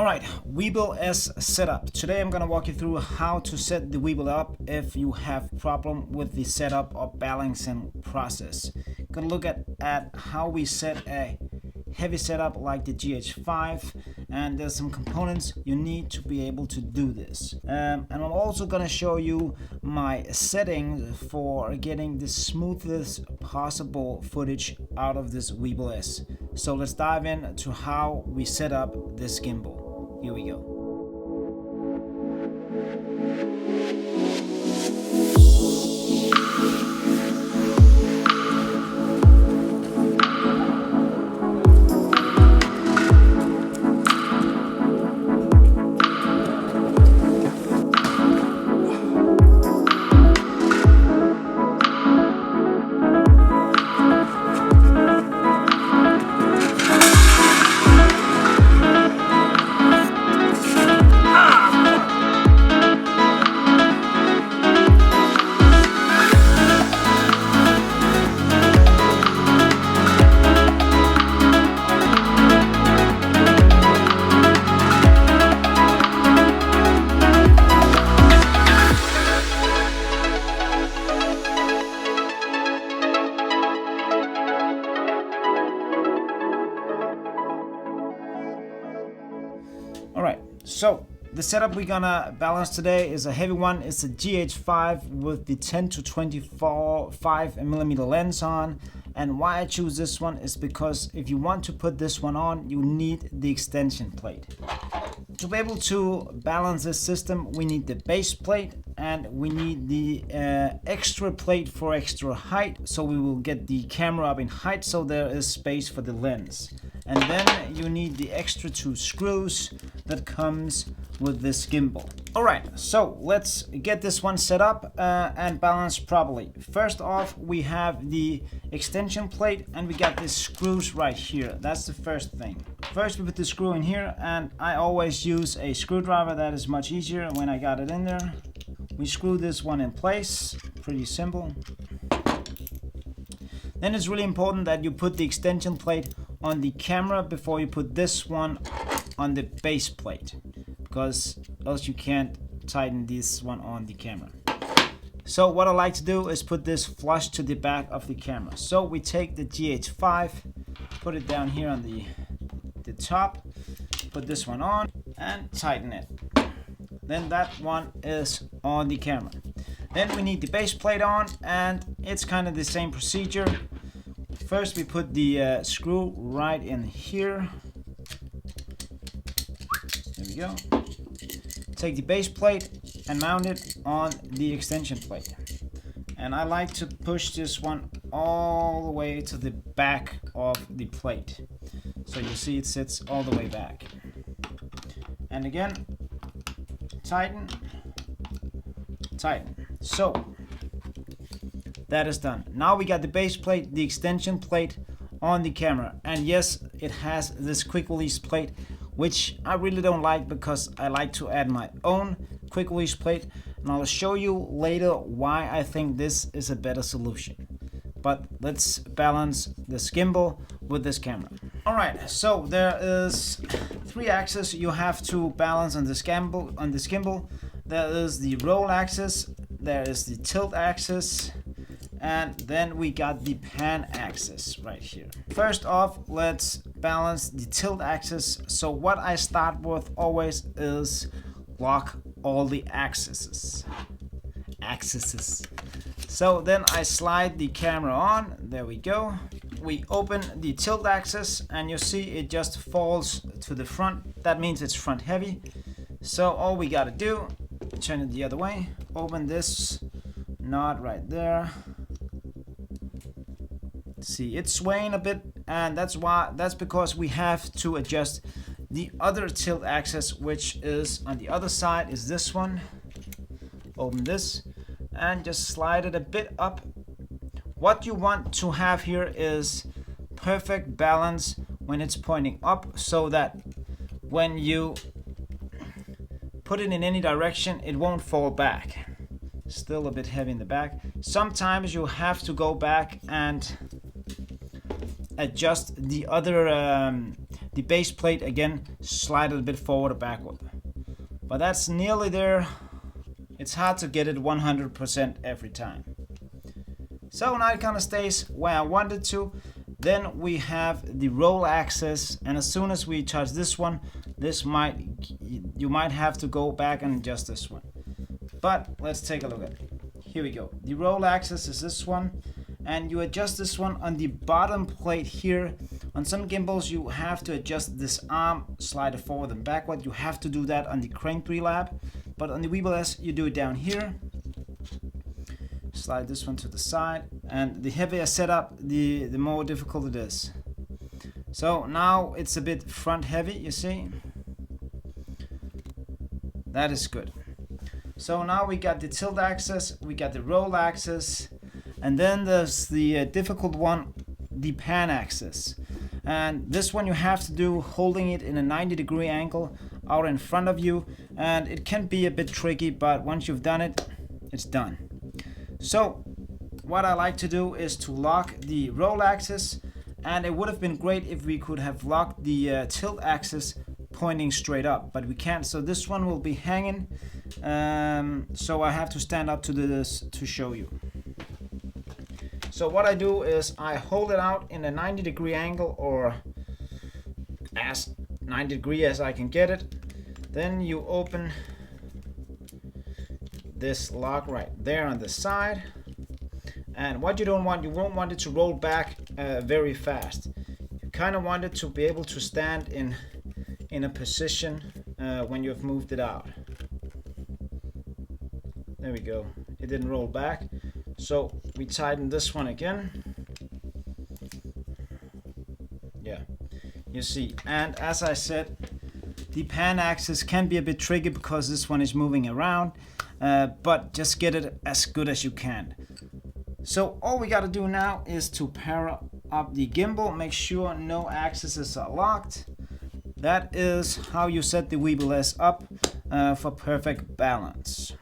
Alright, Weebill S Setup. Today I'm going to walk you through how to set the Weebill up if you have problem with the setup or balancing process. Going to look at how we set a heavy setup like the GH5, and there's some components you need to be able to do this. And I'm also going to show you my settings for getting the smoothest possible footage out of this Weebill S. So let's dive into how we set up this gimbal. Here we go. Alright, so the setup we're gonna balance today is a heavy one. It's a GH5 with the 10 to 25mm lens on. And why I choose this one is because if you want to put this one on, you need the extension plate. To be able to balance this system, we need the base plate and we need the extra plate for extra height. So we will get the camera up in height so there is space for the lens. And then you need the extra 2 screws that comes with this gimbal. Alright, so let's get this one set up and balanced properly. First off, we have the extension plate and we got these screws right here. That's the first thing. First we put the screw in here, and I always use a screwdriver. That is much easier when I got it in there. We screw this one in place, pretty simple. Then it's really important that you put the extension plate on the camera before you put this one on the base plate, because else you can't tighten this one on the camera. So what I like to do is put this flush to the back of the camera. So we take the GH5, put it down here on the top, put this one on and tighten it. Then that one is on the camera. Then we need the base plate on, and it's kind of the same procedure. First we put the screw right in here. There we go. Take the base plate and mount it on the extension plate. And I like to push this one all the way to the back of the plate. So you see it sits all the way back. And again, tighten, tighten. So that is done. Now we got the base plate, the extension plate on the camera. And yes, it has this quick release plate, which I really don't like because I like to add my own quick release plate. And I'll show you later why I think this is a better solution. But let's balance this gimbal with this camera. Alright, so there is 3 axes you have to balance on this gimbal. There is the roll axis, there is the tilt axis, and then we got the pan axis right here. First off, let's balance the tilt axis. So what I start with always is lock all the axes. So then I slide the camera on. There we go. We open the tilt axis and you see it just falls to the front. That means it's front heavy. So all we gotta do, turn it the other way, open this knot right there. See, it's swaying a bit, and that's because we have to adjust the other tilt axis, which is on the other side, is this one. Open this and just slide it a bit up. What you want to have here is perfect balance when it's pointing up, so that when you put it in any direction, it won't fall back. Still a bit heavy in the back. Sometimes you have to go back and adjust the the base plate again, slide it a bit forward or backward. But that's nearly there. It's hard to get it 100% every time. So now it kind of stays where I want it to. Then we have the roll axis, and as soon as we touch this one, you might have to go back and adjust this one. But let's take a look at it. Here we go. The roll axis is this one, and you adjust this one on the bottom plate here. On some gimbals you have to adjust this arm, slide it forward and backward. You have to do that on the Crane 3 Lab, but on the Weebill S you do it down here. Slide this one to the side, and the heavier setup, the more difficult it is. So now it's a bit front heavy, you see. That is good. So now we got the tilt axis, we got the roll axis, and then there's the difficult one, the pan axis. And this one you have to do holding it in a 90-degree angle out in front of you, and it can be a bit tricky, but once you've done it, it's done. So what I like to do is to lock the roll axis, and it would have been great if we could have locked the tilt axis pointing straight up, but we can't. So this one will be hanging, so I have to stand up to this to show you. So what I do is I hold it out in a 90-degree angle, or as 90 degree as I can get it. Then you open this lock right there on the side, and what you don't want, you won't want it to roll back very fast. You kind of want it to be able to stand in a position when you've moved it out. There we go, it didn't roll back. So we tighten this one again. Yeah, you see, and as I said, the pan axis can be a bit tricky because this one is moving around, but just get it as good as you can. So all we got to do now is to power up the gimbal, make sure no axes are locked. That is how you set the Weebill S up for perfect balance.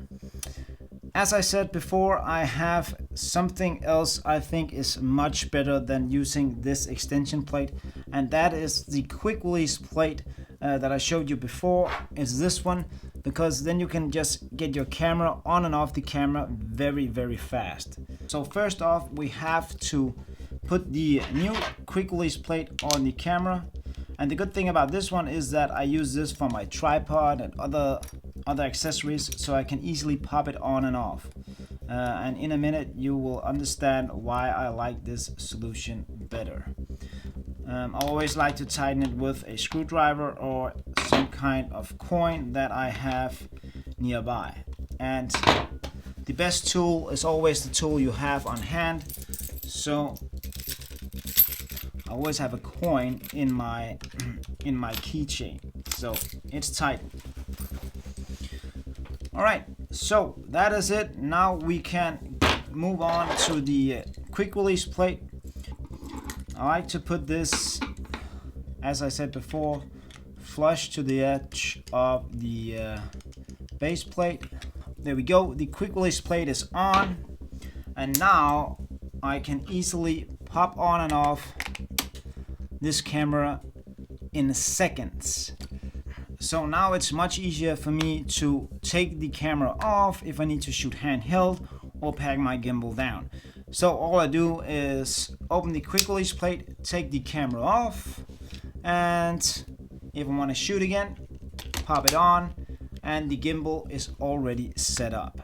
As I said before, I have something else I think is much better than using this extension plate, and that is the quick release plate that I showed you before. Is this one, because then you can just get your camera on and off the camera very fast. So first off, we have to put the new quick release plate on the camera, and the good thing about this one is that I use this for my tripod and other accessories, so I can easily pop it on and off. And in a minute you will understand why I like this solution better. I always like to tighten it with a screwdriver or some kind of coin that I have nearby. And the best tool is always the tool you have on hand. So I always have a coin in my keychain, so it's tight. Alright, so that is it. Now we can move on to the quick release plate. I like to put this, as I said before, flush to the edge of the base plate. There we go, the quick release plate is on, and now I can easily pop on and off this camera in seconds. So now it's much easier for me to take the camera off if I need to shoot handheld or pack my gimbal down. So all I do is open the quick release plate, take the camera off, and if I want to shoot again, pop it on, and the gimbal is already set up.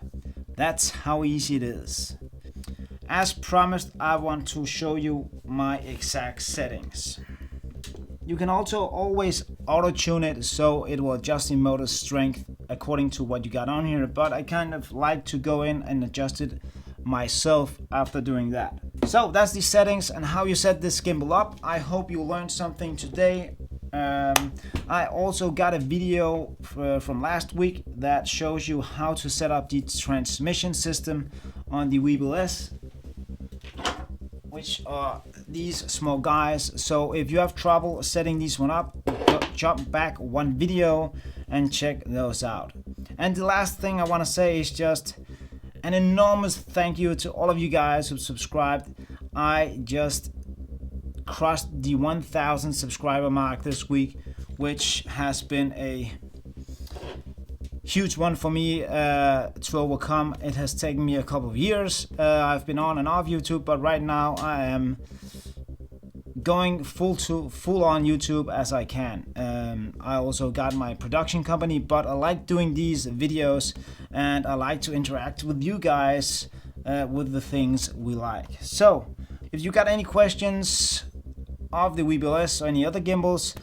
That's how easy it is. As promised, I want to show you my exact settings. You can also always auto-tune it, so it will adjust the motor strength according to what you got on here, but I kind of like to go in and adjust it myself after doing that. So that's the settings and how you set this gimbal up. I hope you learned something today. I also got a video from last week that shows you how to set up the transmission system on the Weebill S, which are these small guys. So if you have trouble setting these one up, jump back one video and check those out. And the last thing I want to say is just an enormous thank you to all of you guys who subscribed. I just crossed the 1,000 subscriber mark this week, which has been a huge one for me to overcome. It has taken me a couple of years. I've been on and off YouTube, but right now I am going full on YouTube as I can. I also got my production company, but I like doing these videos and I like to interact with you guys with the things we like. So if you got any questions of the Weebill S or any other gimbals,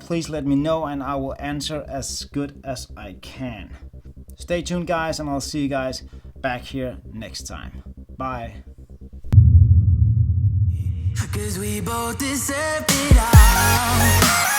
please let me know and I will answer as good as I can. Stay tuned guys, and I'll see you guys back here next time. Bye. 'Cause we both deserve it all.